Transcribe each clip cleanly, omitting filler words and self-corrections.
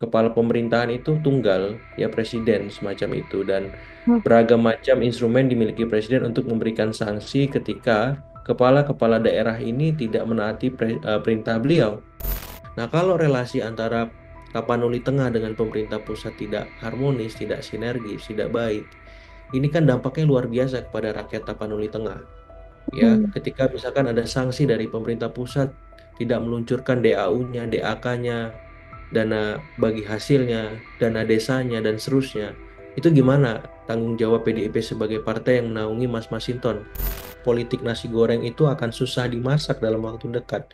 kepala pemerintahan itu tunggal, ya presiden semacam itu, dan Hmm. beragam macam instrumen dimiliki presiden untuk memberikan sanksi ketika kepala-kepala daerah ini tidak menaati perintah beliau. Nah, kalau relasi antara Tapanuli Tengah dengan pemerintah pusat tidak harmonis, tidak sinergis, tidak baik, ini kan dampaknya luar biasa kepada rakyat Tapanuli Tengah. Ya, Hmm. ketika misalkan ada sanksi dari pemerintah pusat tidak meluncurkan DAU-nya, DAK-nya, dana bagi hasilnya, dana desanya, dan seterusnya, itu gimana tanggung jawab PDIP sebagai partai yang menaungi Mas Masinton? Politik nasi goreng itu akan susah dimasak dalam waktu dekat.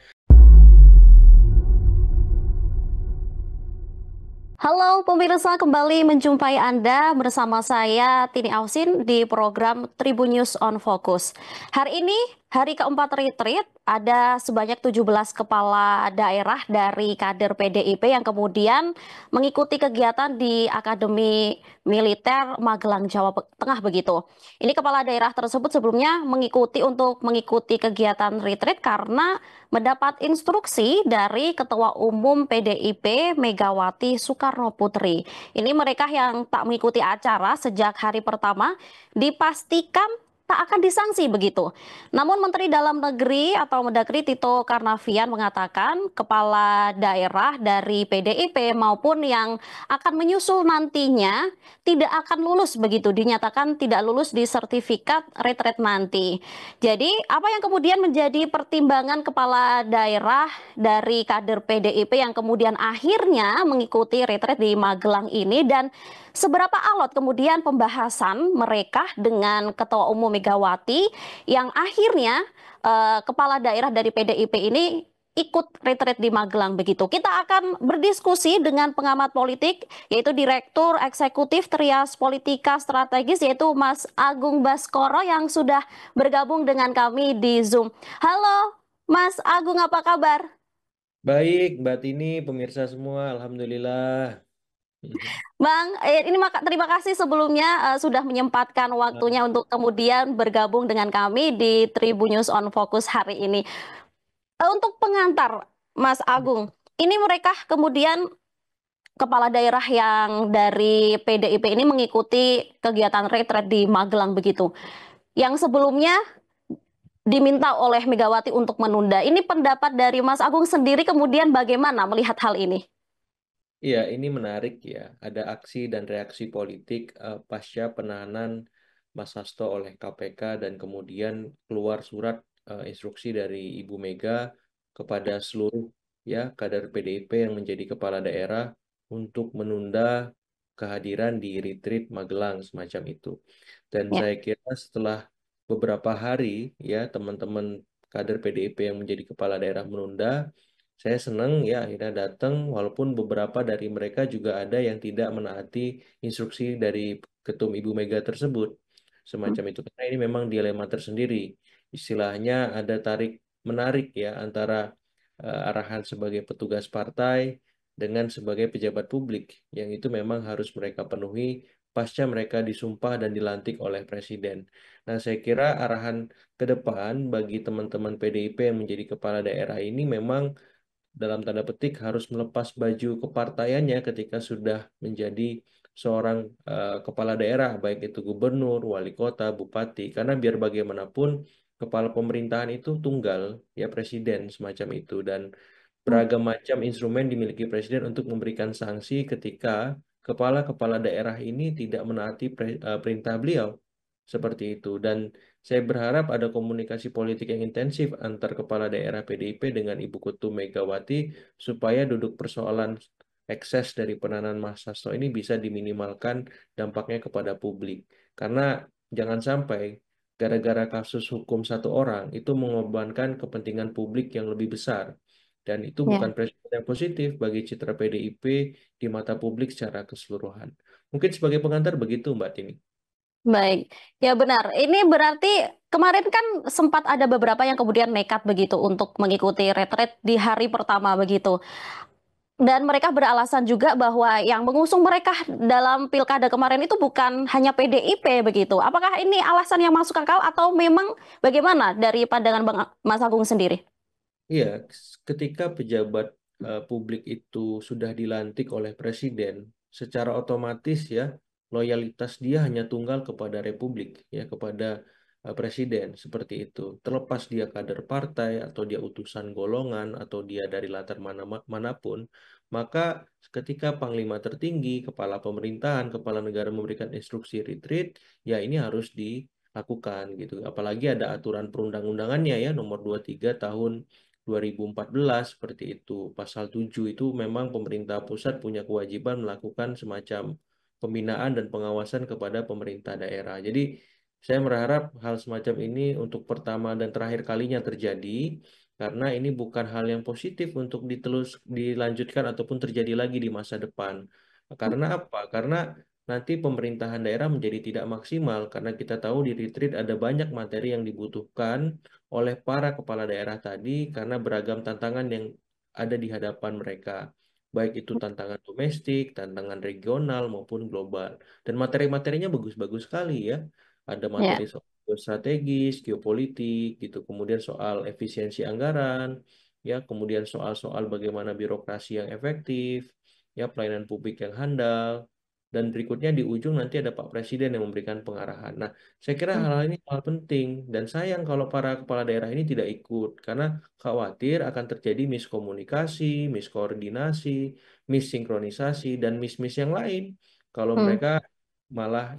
Halo pemirsa, kembali menjumpai Anda bersama saya Tini Ausin di program Tribun News on Focus. Hari ini hari keempat retreat, ada sebanyak 17 kepala daerah dari kader PDIP yang kemudian mengikuti kegiatan di Akademi Militer Magelang, Jawa Tengah begitu. Ini kepala daerah tersebut sebelumnya mengikuti kegiatan retreat karena mendapat instruksi dari Ketua Umum PDIP Megawati Soekarno Putri. Ini mereka yang tak mengikuti acara sejak hari pertama dipastikan tak akan disanksi begitu. Namun Menteri Dalam Negeri atau Mendagri Tito Karnavian mengatakan kepala daerah dari PDIP maupun yang akan menyusul nantinya tidak akan lulus begitu, dinyatakan tidak lulus di sertifikat retret nanti. Jadi, apa yang kemudian menjadi pertimbangan kepala daerah dari kader PDIP yang kemudian akhirnya mengikuti retret di Magelang ini, dan seberapa alot kemudian pembahasan mereka dengan Ketua Umum Megawati yang akhirnya kepala daerah dari PDIP ini ikut retret di Magelang begitu. Kita akan berdiskusi dengan pengamat politik yaitu Direktur Eksekutif Trias Politika Strategis yaitu Mas Agung Baskoro yang sudah bergabung dengan kami di Zoom. Halo, Mas Agung, apa kabar? Baik, Mbak Tini, pemirsa semua, Alhamdulillah. Bang, ini terima kasih sebelumnya sudah menyempatkan waktunya untuk kemudian bergabung dengan kami di Tribun News on Focus hari ini. Untuk pengantar, Mas Agung, ini mereka kemudian kepala daerah yang dari PDIP ini mengikuti kegiatan retret di Magelang begitu. Yang sebelumnya diminta oleh Megawati untuk menunda. Ini pendapat dari Mas Agung sendiri kemudian bagaimana melihat hal ini? Iya, ini menarik ya. Ada aksi dan reaksi politik pasca penahanan Mas Hasto oleh KPK dan kemudian keluar surat instruksi dari Ibu Mega kepada seluruh ya kader PDIP yang menjadi kepala daerah untuk menunda kehadiran di retreat Magelang semacam itu. Dan Ya. saya kira setelah beberapa hari ya teman-teman kader PDIP yang menjadi kepala daerah menunda, saya senang ya akhirnya datang walaupun beberapa dari mereka juga ada yang tidak menaati instruksi dari Ketum Ibu Mega tersebut. Semacam itu. Karena ini memang dilema tersendiri. Istilahnya ada tarik menarik ya antara arahan sebagai petugas partai dengan sebagai pejabat publik yang itu memang harus mereka penuhi pasca mereka disumpah dan dilantik oleh presiden. Nah, saya kira arahan ke depan bagi teman-teman PDIP yang menjadi kepala daerah ini memang dalam tanda petik harus melepas baju kepartaiannya ketika sudah menjadi seorang kepala daerah, baik itu gubernur, wali kota, bupati, karena biar bagaimanapun kepala pemerintahan itu tunggal, ya presiden semacam itu, dan beragam macam instrumen dimiliki presiden untuk memberikan sanksi ketika kepala-kepala daerah ini tidak menaati perintah beliau. Seperti itu. Dan saya berharap ada komunikasi politik yang intensif antar kepala daerah PDIP dengan Ibu Ketum Megawati supaya duduk persoalan ekses dari penahanan Mas Hasto ini bisa diminimalkan dampaknya kepada publik. Karena jangan sampai gara-gara kasus hukum satu orang itu mengorbankan kepentingan publik yang lebih besar. Dan itu bukan Ya. presiden yang positif bagi citra PDIP di mata publik secara keseluruhan. Mungkin sebagai pengantar begitu, Mbak Tini. Baik, ya benar. Ini berarti kemarin kan sempat ada beberapa yang kemudian nekat begitu untuk mengikuti retret di hari pertama begitu. Dan mereka beralasan juga bahwa yang mengusung mereka dalam pilkada kemarin itu bukan hanya PDIP begitu. Apakah ini alasan yang masuk akal atau memang bagaimana dari pandangan Bang Mas Agung sendiri? Iya, ketika pejabat publik itu sudah dilantik oleh presiden, secara otomatis ya loyalitas dia hanya tunggal kepada republik ya kepada presiden seperti itu. Terlepas dia kader partai atau dia utusan golongan atau dia dari latar manapun, maka ketika panglima tertinggi, kepala pemerintahan, kepala negara memberikan instruksi retreat, ya ini harus dilakukan gitu. Apalagi ada aturan perundang-undangannya ya nomor 23 tahun 2014 seperti itu. Pasal 7 itu memang pemerintah pusat punya kewajiban melakukan semacam pembinaan dan pengawasan kepada pemerintah daerah. Jadi saya berharap hal semacam ini untuk pertama dan terakhir kalinya terjadi karena ini bukan hal yang positif untuk dilanjutkan ataupun terjadi lagi di masa depan. Karena apa? Karena nanti pemerintahan daerah menjadi tidak maksimal karena kita tahu di retreat ada banyak materi yang dibutuhkan oleh para kepala daerah tadi karena beragam tantangan yang ada di hadapan mereka. Baik itu tantangan domestik, tantangan regional maupun global. Dan materi-materinya bagus-bagus sekali ya. Ada materi Ya, soal strategis, geopolitik gitu, kemudian soal efisiensi anggaran, ya, kemudian soal-soal bagaimana birokrasi yang efektif, ya, pelayanan publik yang handal, dan berikutnya di ujung nanti ada Pak Presiden yang memberikan pengarahan. Nah, saya kira hal-hal ini hal penting dan sayang kalau para kepala daerah ini tidak ikut karena khawatir akan terjadi miskomunikasi, miskoordinasi, missinkronisasi dan miss-miss yang lain kalau hmm, mereka malah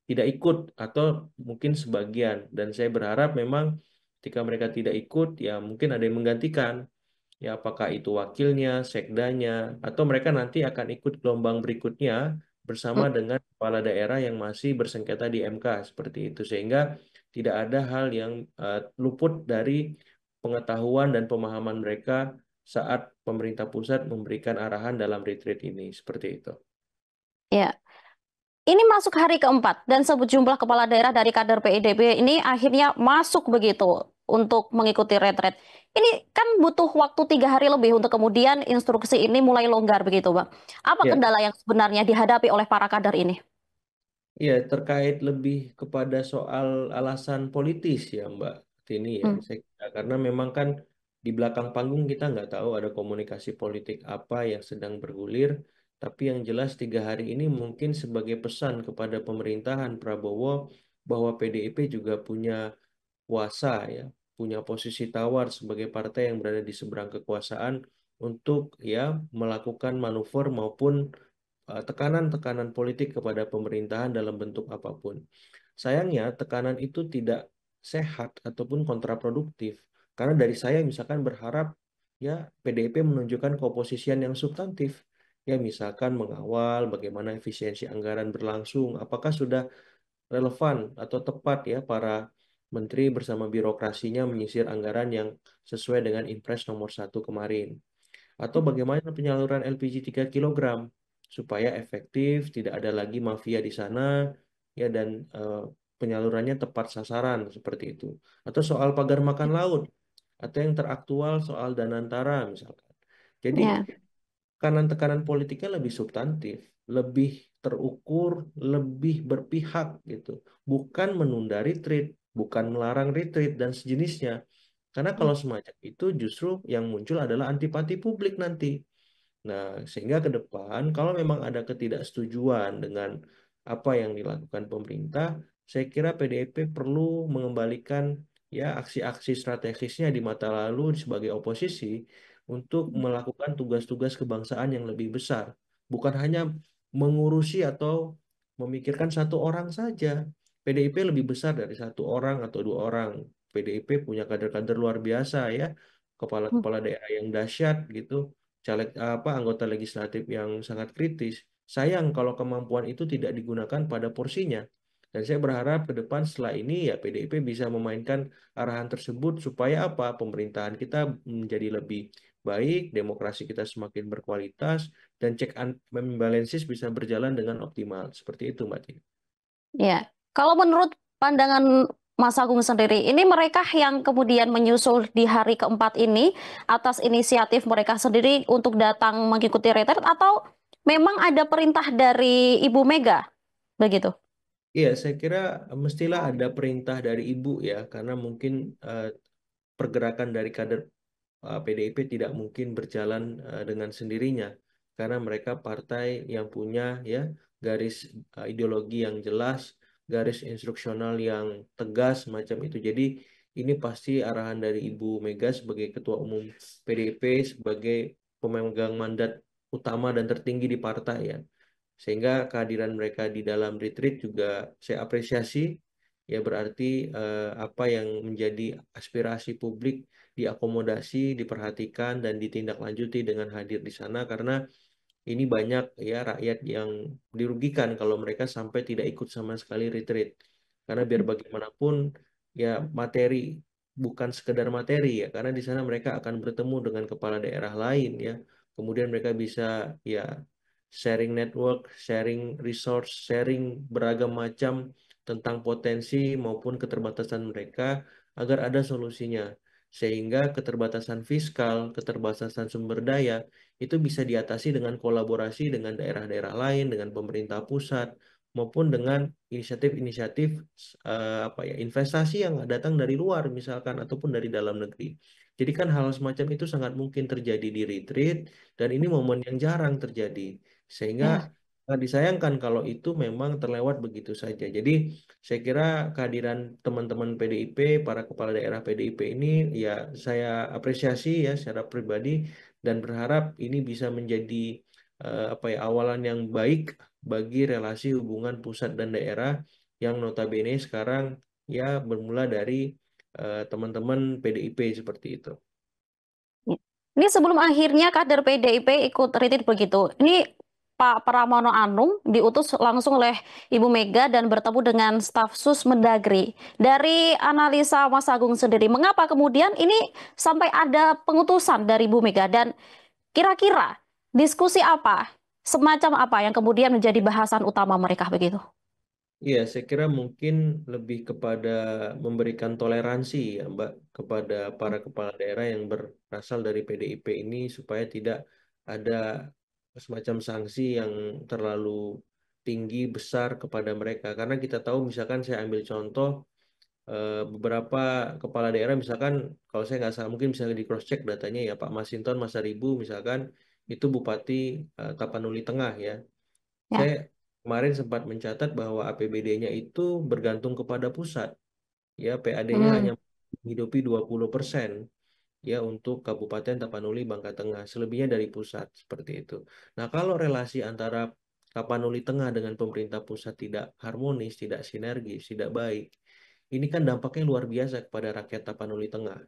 tidak ikut atau mungkin sebagian dan saya berharap memang ketika mereka tidak ikut ya mungkin ada yang menggantikan ya apakah itu wakilnya, sekdanya atau mereka nanti akan ikut gelombang berikutnya bersama hmm, dengan kepala daerah yang masih bersengketa di MK seperti itu sehingga tidak ada hal yang luput dari pengetahuan dan pemahaman mereka saat pemerintah pusat memberikan arahan dalam retreat ini seperti itu. ya. Ini masuk hari keempat dan sejumlah kepala daerah dari kader PIDB ini akhirnya masuk begitu untuk mengikuti retret. Ini kan butuh waktu 3 hari lebih untuk kemudian instruksi ini mulai longgar begitu, Bang. Apa Ya, kendala yang sebenarnya dihadapi oleh para kader ini? iya, terkait lebih kepada soal alasan politis ya Mbak Tini ya. Hmm, Saya kira karena memang kan di belakang panggung kita nggak tahu ada komunikasi politik apa yang sedang bergulir. Tapi yang jelas 3 hari ini mungkin sebagai pesan kepada pemerintahan Prabowo bahwa PDIP juga punya kuasa ya, punya posisi tawar sebagai partai yang berada di seberang kekuasaan untuk ya melakukan manuver maupun tekanan-tekanan politik kepada pemerintahan dalam bentuk apapun. Sayangnya, tekanan itu tidak sehat ataupun kontraproduktif. Karena dari saya misalkan berharap ya PDIP menunjukkan keoposisian yang substantif. Ya misalkan mengawal bagaimana efisiensi anggaran berlangsung, apakah sudah relevan atau tepat ya para menteri bersama birokrasinya menyisir anggaran yang sesuai dengan Impres nomor 1 kemarin atau bagaimana penyaluran LPG 3 kilogram supaya efektif, tidak ada lagi mafia di sana ya dan penyalurannya tepat sasaran seperti itu. Atau soal pagar makan laut atau yang teraktual soal Danantara misalkan. Jadi ya. tekanan-tekanan politiknya lebih substantif, lebih terukur, lebih berpihak gitu. Bukan menunda retreat, bukan melarang retreat dan sejenisnya. Karena kalau semacam itu justru yang muncul adalah antipati publik nanti. Nah, sehingga ke depan kalau memang ada ketidaksetujuan dengan apa yang dilakukan pemerintah, saya kira PDIP perlu mengembalikan ya aksi-aksi strategisnya di masa lalu sebagai oposisi untuk melakukan tugas-tugas kebangsaan yang lebih besar, bukan hanya mengurusi atau memikirkan satu orang saja. PDIP lebih besar dari satu orang atau dua orang. PDIP punya kader-kader luar biasa ya, kepala-kepala daerah yang dahsyat gitu anggota legislatif yang sangat kritis. Sayang kalau kemampuan itu tidak digunakan pada porsinya. Dan saya berharap ke depan setelah ini ya PDIP bisa memainkan arahan tersebut supaya apa? Pemerintahan kita menjadi lebih baik, demokrasi kita semakin berkualitas, dan check and balances bisa berjalan dengan optimal. Seperti itu, Mbak Tina. Ya, kalau menurut pandangan Mas Agung sendiri, ini mereka yang kemudian menyusul di hari keempat ini atas inisiatif mereka sendiri untuk datang mengikuti retret atau memang ada perintah dari Ibu Mega begitu? Iya, saya kira mestilah ada perintah dari ibu ya, karena mungkin eh, pergerakan dari kader PDIP tidak mungkin berjalan dengan sendirinya karena mereka partai yang punya ya garis ideologi yang jelas, garis instruksional yang tegas macam itu. Jadi ini pasti arahan dari Ibu Mega sebagai Ketua Umum PDIP sebagai pemegang mandat utama dan tertinggi di partai ya. Sehingga kehadiran mereka di dalam retreat juga saya apresiasi. Ya berarti apa yang menjadi aspirasi publik diakomodasi, diperhatikan dan ditindaklanjuti dengan hadir di sana karena ini banyak ya rakyat yang dirugikan kalau mereka sampai tidak ikut sama sekali retreat. Karena biar bagaimanapun ya materi bukan sekedar materi ya, karena di sana mereka akan bertemu dengan kepala daerah lain ya. Kemudian mereka bisa ya sharing network, sharing resource, sharing beragam macam tentang potensi maupun keterbatasan mereka agar ada solusinya. Sehingga keterbatasan fiskal, keterbatasan sumber daya itu bisa diatasi dengan kolaborasi dengan daerah-daerah lain, dengan pemerintah pusat, maupun dengan inisiatif-inisiatif apa ya investasi yang datang dari luar misalkan ataupun dari dalam negeri. Jadi kan hal semacam itu sangat mungkin terjadi di retreat dan ini momen yang jarang terjadi. Sehingga Ya. sangat disayangkan kalau itu memang terlewat begitu saja. Jadi saya kira kehadiran teman-teman PDIP, para kepala daerah PDIP ini ya saya apresiasi ya secara pribadi dan berharap ini bisa menjadi apa ya awalan yang baik bagi relasi hubungan pusat dan daerah yang notabene sekarang ya bermula dari teman-teman PDIP seperti itu. Ini sebelum akhirnya kader PDIP ikut retreat begitu. Ini Pak Pramono Anung diutus langsung oleh Ibu Mega dan bertemu dengan staf sus Mendagri. Dari analisa Mas Agung sendiri, mengapa kemudian ini sampai ada pengutusan dari Ibu Mega dan kira-kira diskusi apa, semacam apa yang kemudian menjadi bahasan utama mereka begitu? Iya, saya kira mungkin lebih kepada memberikan toleransi ya, Mbak, kepada para kepala daerah yang berasal dari PDIP ini supaya tidak ada semacam sanksi yang terlalu tinggi besar kepada mereka. Karena kita tahu, misalkan saya ambil contoh beberapa kepala daerah, misalkan kalau saya nggak salah, mungkin bisa di cross check datanya ya, Pak Masinton Masaribu, misalkan itu Bupati Tapanuli Tengah ya. Ya. Saya kemarin sempat mencatat bahwa APBD-nya itu bergantung kepada pusat. Ya, PAD-nya Hmm. hanya menghidupi 20% ya untuk Kabupaten Tapanuli Bangka Tengah, selebihnya dari pusat seperti itu. Nah, kalau relasi antara Tapanuli Tengah dengan pemerintah pusat tidak harmonis, tidak sinergis, tidak baik, ini kan dampaknya luar biasa kepada rakyat Tapanuli Tengah.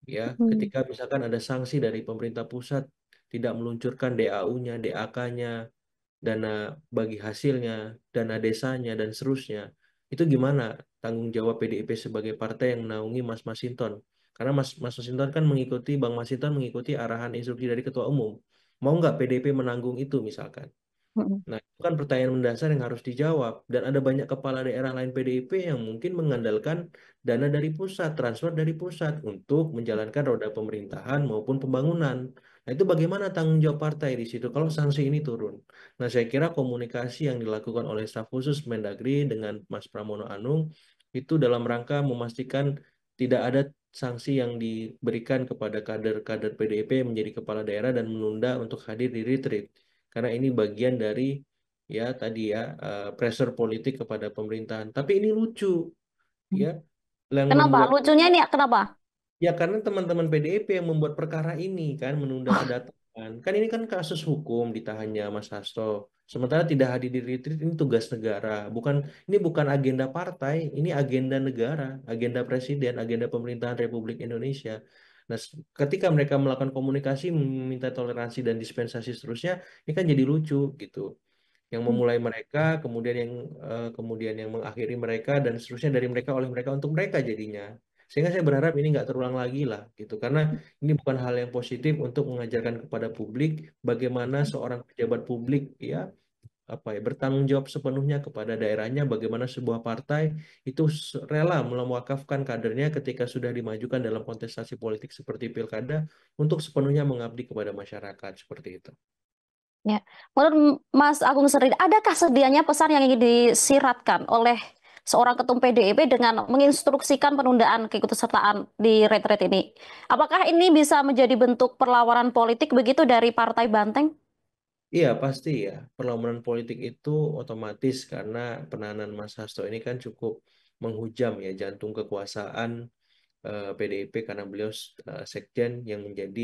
Ya, Hmm. ketika misalkan ada sanksi dari pemerintah pusat tidak meluncurkan DAU-nya, DAK-nya, dana bagi hasilnya, dana desanya, dan seterusnya. Itu gimana tanggung jawab PDIP sebagai partai yang menaungi Mas Masinton? Karena Mas Masinton kan mengikuti, Bang Masinton mengikuti arahan instruksi dari Ketua Umum. Mau nggak PDIP menanggung itu misalkan? Hmm. Nah, itu kan pertanyaan mendasar yang harus dijawab. Dan ada banyak kepala daerah lain PDIP yang mungkin mengandalkan dana dari pusat, transfer dari pusat untuk menjalankan roda pemerintahan maupun pembangunan. Nah, itu bagaimana tanggung jawab partai di situ kalau sanksi ini turun? Nah, saya kira komunikasi yang dilakukan oleh staf khusus Mendagri dengan Mas Pramono Anung itu dalam rangka memastikan tidak ada sanksi yang diberikan kepada kader-kader PDIP yang menjadi kepala daerah dan menunda untuk hadir di retreat karena ini bagian dari ya tadi ya pressure politik kepada pemerintahan. Tapi ini lucu ya yang Kenapa? membuat Lucunya ini kenapa? ya karena teman-teman PDIP yang membuat perkara ini kan menunda kedatangan. Kan ini kan kasus hukum ditahannya Mas Hasto. Sementara tidak hadir di retreat ini tugas negara. Ini bukan agenda partai, ini agenda negara, agenda presiden, agenda pemerintahan Republik Indonesia. Nah, ketika mereka melakukan komunikasi meminta toleransi dan dispensasi seterusnya, ini kan jadi lucu gitu yang memulai mereka, kemudian yang mengakhiri mereka dan seterusnya dari mereka oleh mereka untuk mereka jadinya. Sehingga saya berharap ini nggak terulang lagi lah gitu, karena ini bukan hal yang positif untuk mengajarkan kepada publik bagaimana seorang pejabat publik ya apa ya bertanggung jawab sepenuhnya kepada daerahnya, bagaimana sebuah partai itu rela mewakafkan kadernya ketika sudah dimajukan dalam kontestasi politik seperti pilkada untuk sepenuhnya mengabdi kepada masyarakat seperti itu. Ya, menurut Mas Agung sendiri, adakah sedianya pesan yang ingin disiratkan oleh seorang ketum PDIP dengan menginstruksikan penundaan keikutsertaan di retret ini. Apakah ini bisa menjadi bentuk perlawanan politik begitu dari Partai Banteng? Iya pasti ya, perlawanan politik itu otomatis karena penahanan Mas Hasto ini kan cukup menghujam ya jantung kekuasaan PDIP karena beliau sekjen yang menjadi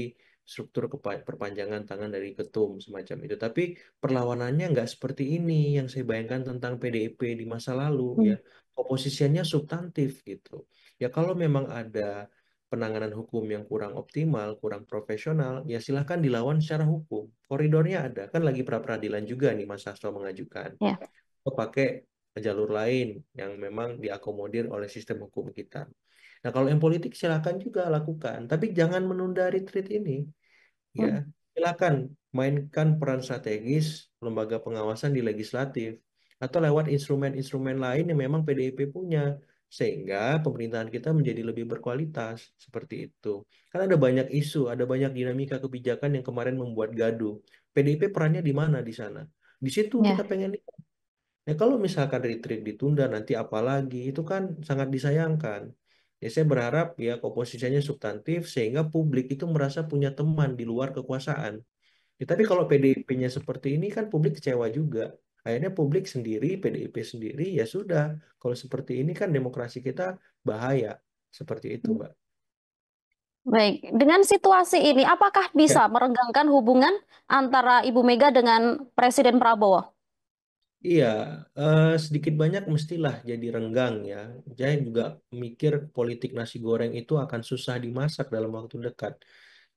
struktur perpanjangan tangan dari ketum semacam itu. Tapi perlawanannya nggak seperti ini yang saya bayangkan tentang PDIP di masa lalu ya. Hmm. Oposisinya substantif gitu. Ya kalau memang ada penanganan hukum yang kurang optimal, kurang profesional, ya silahkan dilawan secara hukum. Koridornya ada, kan lagi pra peradilan juga nih Mas Hasto mengajukan. Ya. Atau pakai jalur lain yang memang diakomodir oleh sistem hukum kita. Nah, kalau yang politik silakan juga lakukan, tapi jangan menunda retreat ini. Ya, Hmm. silakan mainkan peran strategis lembaga pengawasan di legislatif atau lewat instrumen-instrumen lain yang memang PDIP punya sehingga pemerintahan kita menjadi lebih berkualitas seperti itu. Karena ada banyak isu, ada banyak dinamika kebijakan yang kemarin membuat gaduh. PDIP perannya di mana di sana? Di situ kita Ya. pengen. Ya kalau misalkan retreat ditunda nanti apa lagi itu kan sangat disayangkan. Ya saya berharap ya komposisinya substantif sehingga publik itu merasa punya teman di luar kekuasaan. Ya, tapi kalau PDIP-nya seperti ini kan publik kecewa juga. Akhirnya publik sendiri, PDIP sendiri ya sudah. Kalau seperti ini kan demokrasi kita bahaya. Seperti itu, Mbak. Baik, dengan situasi ini, apakah Ya. bisa merenggangkan hubungan antara Ibu Mega dengan Presiden Prabowo? Iya, sedikit banyak mestilah jadi renggang ya. Saya juga mikir politik nasi goreng itu akan susah dimasak dalam waktu dekat.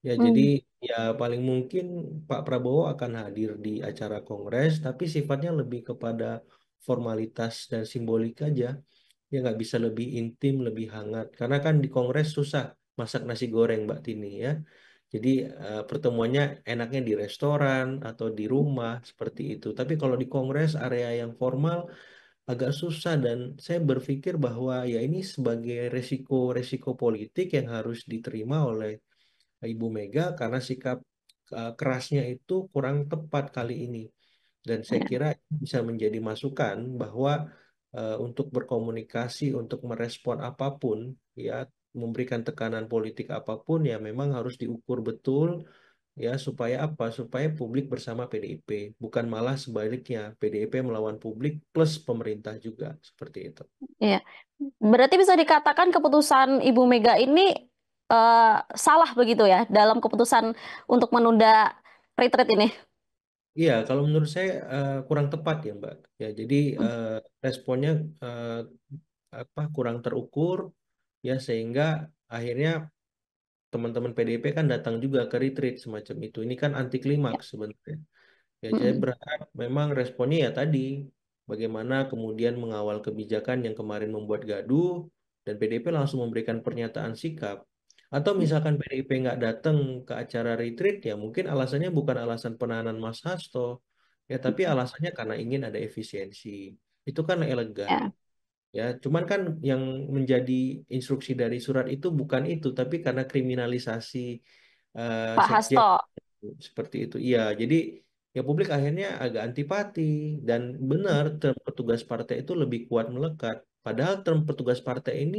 Ya, jadi Hmm. ya paling mungkin Pak Prabowo akan hadir di acara kongres, tapi sifatnya lebih kepada formalitas dan simbolik aja. Ya nggak bisa lebih intim, lebih hangat. Karena kan di kongres susah masak nasi goreng, Mbak Tini ya. Jadi pertemuannya enaknya di restoran atau di rumah seperti itu. Tapi kalau di kongres area yang formal agak susah dan saya berpikir bahwa ya ini sebagai resiko-resiko politik yang harus diterima oleh Ibu Mega karena sikap kerasnya itu kurang tepat kali ini. Dan saya Ya. kira bisa menjadi masukan bahwa untuk berkomunikasi, untuk merespon apapun, ya memberikan tekanan politik apapun, ya memang harus diukur betul, ya supaya apa? Supaya publik bersama PDIP, bukan malah sebaliknya PDIP melawan publik plus pemerintah juga seperti itu. Ya. Berarti bisa dikatakan keputusan Ibu Mega ini eh, salah begitu ya dalam keputusan untuk menunda retreat ini. Iya, kalau menurut saya kurang tepat ya, Mbak. Ya, jadi eh, responnya eh, apa kurang terukur, ya sehingga akhirnya teman-teman PDIP kan datang juga ke retreat semacam itu. Ini kan anti Ya. klimaks sebenarnya. Ya, saya Mm-mm. berharap memang responnya ya tadi, bagaimana kemudian mengawal kebijakan yang kemarin membuat gaduh, dan PDIP langsung memberikan pernyataan sikap. Atau misalkan PDIP nggak datang ke acara retreat, ya mungkin alasannya bukan alasan penahanan Mas Hasto, ya tapi alasannya karena ingin ada efisiensi. Itu kan elegan. Ya. Ya, cuman kan yang menjadi instruksi dari surat itu bukan itu, tapi karena kriminalisasi Pak sekjen Hasto. seperti itu. Iya, jadi ya publik akhirnya agak antipati dan benar term petugas partai itu lebih kuat melekat. Padahal term petugas partai ini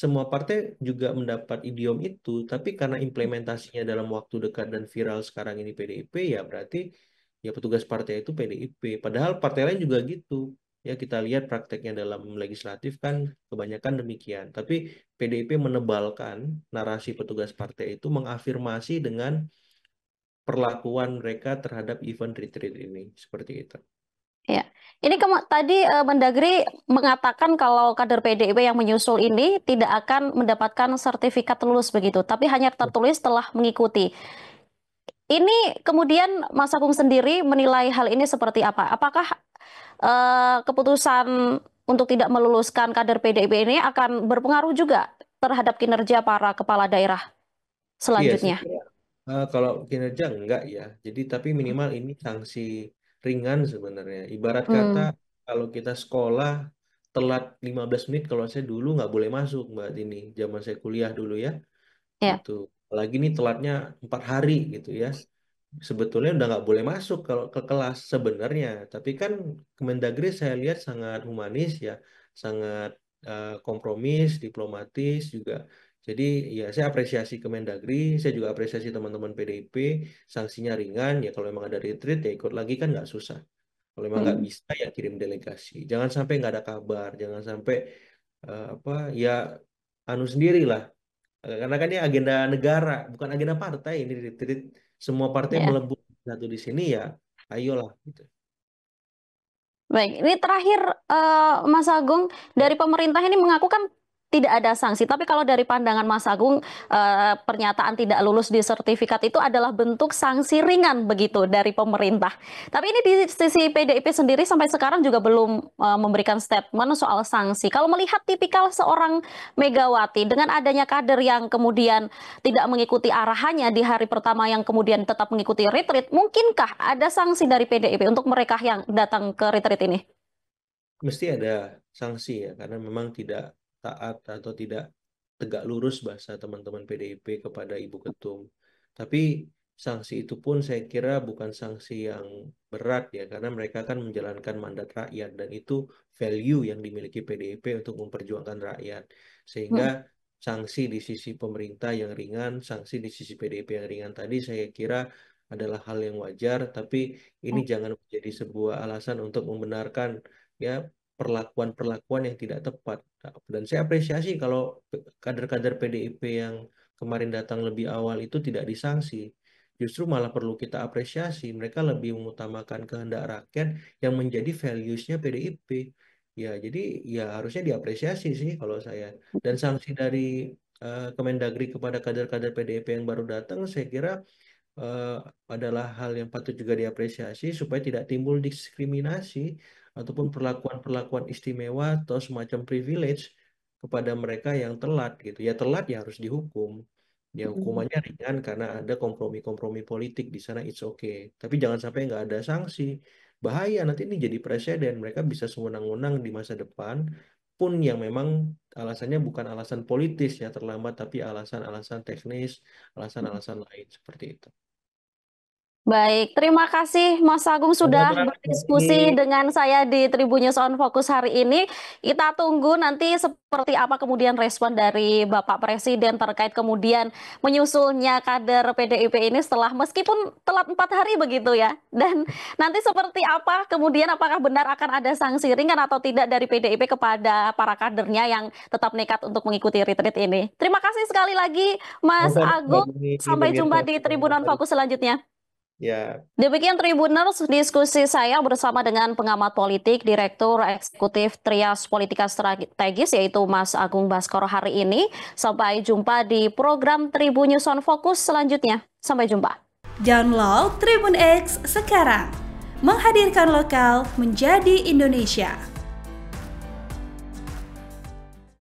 semua partai juga mendapat idiom itu, tapi karena implementasinya dalam waktu dekat dan viral sekarang ini PDIP, ya berarti ya petugas partai itu PDIP. Padahal partai lain juga gitu. Ya kita lihat prakteknya dalam legislatif kan kebanyakan demikian. Tapi PDIP menebalkan narasi petugas partai itu mengafirmasi dengan perlakuan mereka terhadap event retreat ini seperti itu. Ya. Ini tadi Mendagri mengatakan kalau kader PDIP yang menyusul ini tidak akan mendapatkan sertifikat lulus begitu, tapi hanya tertulis telah mengikuti. Ini kemudian Mas Agung sendiri menilai hal ini seperti apa? Apakah keputusan untuk tidak meluluskan kader PDIP ini akan berpengaruh juga terhadap kinerja para kepala daerah Iya, saya selanjutnya? kira kalau kinerja enggak ya. Jadi tapi minimal ini sanksi ringan sebenarnya. Ibarat kata Hmm, kalau kita sekolah telat 15 menit kalau saya dulu nggak boleh masuk Mbak Tini. Zaman saya kuliah dulu ya. ya, Gitu. Lagi nih telatnya 4 hari gitu ya. Sebetulnya udah nggak boleh masuk kalau ke kelas sebenarnya. Tapi kan Kemendagri saya lihat sangat humanis ya. sangat kompromis, diplomatis juga. Jadi ya saya apresiasi Kemendagri, saya juga apresiasi teman-teman PDIP, sanksinya ringan, ya kalau memang ada retreat ya ikut lagi kan nggak susah. Kalau memang nggak Hmm. bisa ya kirim delegasi. Jangan sampai nggak ada kabar, jangan sampai apa ya anu sendiri lah. Karena kan ini agenda negara, bukan agenda partai. Ini retreat semua partai Ya. melebur satu di sini ya, ayolah gitu. Baik, ini terakhir Mas Agung, dari pemerintah ini mengaku kan tidak ada sanksi, tapi kalau dari pandangan Mas Agung, pernyataan tidak lulus di sertifikat itu adalah bentuk sanksi ringan begitu dari pemerintah. Tapi ini di sisi PDIP sendiri sampai sekarang juga belum memberikan statement soal sanksi. Kalau melihat tipikal seorang Megawati dengan adanya kader yang kemudian tidak mengikuti arahannya di hari pertama yang kemudian tetap mengikuti retreat, mungkinkah ada sanksi dari PDIP untuk mereka yang datang ke retreat ini? Mesti ada sanksi ya, karena memang tidak taat atau tidak tegak lurus bahasa teman-teman PDIP kepada Ibu Ketum. Tapi sanksi itu pun saya kira bukan sanksi yang berat ya, karena mereka kan menjalankan mandat rakyat dan itu value yang dimiliki PDIP untuk memperjuangkan rakyat. Sehingga Hmm. sanksi di sisi pemerintah yang ringan, sanksi di sisi PDIP yang ringan tadi saya kira adalah hal yang wajar, tapi ini jangan menjadi sebuah alasan untuk membenarkan ya perlakuan-perlakuan yang tidak tepat. Dan saya apresiasi kalau kader-kader PDIP yang kemarin datang lebih awal itu tidak disanksi. Justru malah perlu kita apresiasi. Mereka lebih mengutamakan kehendak rakyat yang menjadi values-nya PDIP. Ya, jadi ya harusnya diapresiasi sih kalau saya. Dan sanksi dari Kemendagri kepada kader-kader PDIP yang baru datang, saya kira eh, adalah hal yang patut juga diapresiasi supaya tidak timbul diskriminasi ataupun perlakuan-perlakuan istimewa atau semacam privilege kepada mereka yang telat gitu. Ya telat ya harus dihukum. Ya hukumannya ringan karena ada kompromi-kompromi politik di sana it's okay. Tapi jangan sampai nggak ada sanksi. Bahaya nanti ini jadi presiden. Mereka bisa sewenang-wenang di masa depan pun yang memang alasannya bukan alasan politis ya terlambat tapi alasan-alasan teknis, alasan-alasan lain seperti itu. Baik, terima kasih Mas Agung sudah Sama-sama, berdiskusi ini dengan saya di Tribunnews on Focus hari ini. Kita tunggu nanti seperti apa kemudian respon dari Bapak Presiden terkait kemudian menyusulnya kader PDIP ini setelah meskipun telat 4 hari begitu ya. Dan nanti seperti apa kemudian apakah benar akan ada sanksi ringan atau tidak dari PDIP kepada para kadernya yang tetap nekat untuk mengikuti retreat ini. Terima kasih sekali lagi Mas sama-sama Agung. ini Sampai pemirsa jumpa di Tribunan mari Fokus selanjutnya. ya Demikian Tribuners, diskusi saya bersama dengan pengamat politik, Direktur Eksekutif Trias Politika Strategis, yaitu Mas Agung Baskoro hari ini. Sampai jumpa di program Tribunnews on Focus selanjutnya. Sampai jumpa. Download Tribun X sekarang, menghadirkan lokal menjadi Indonesia.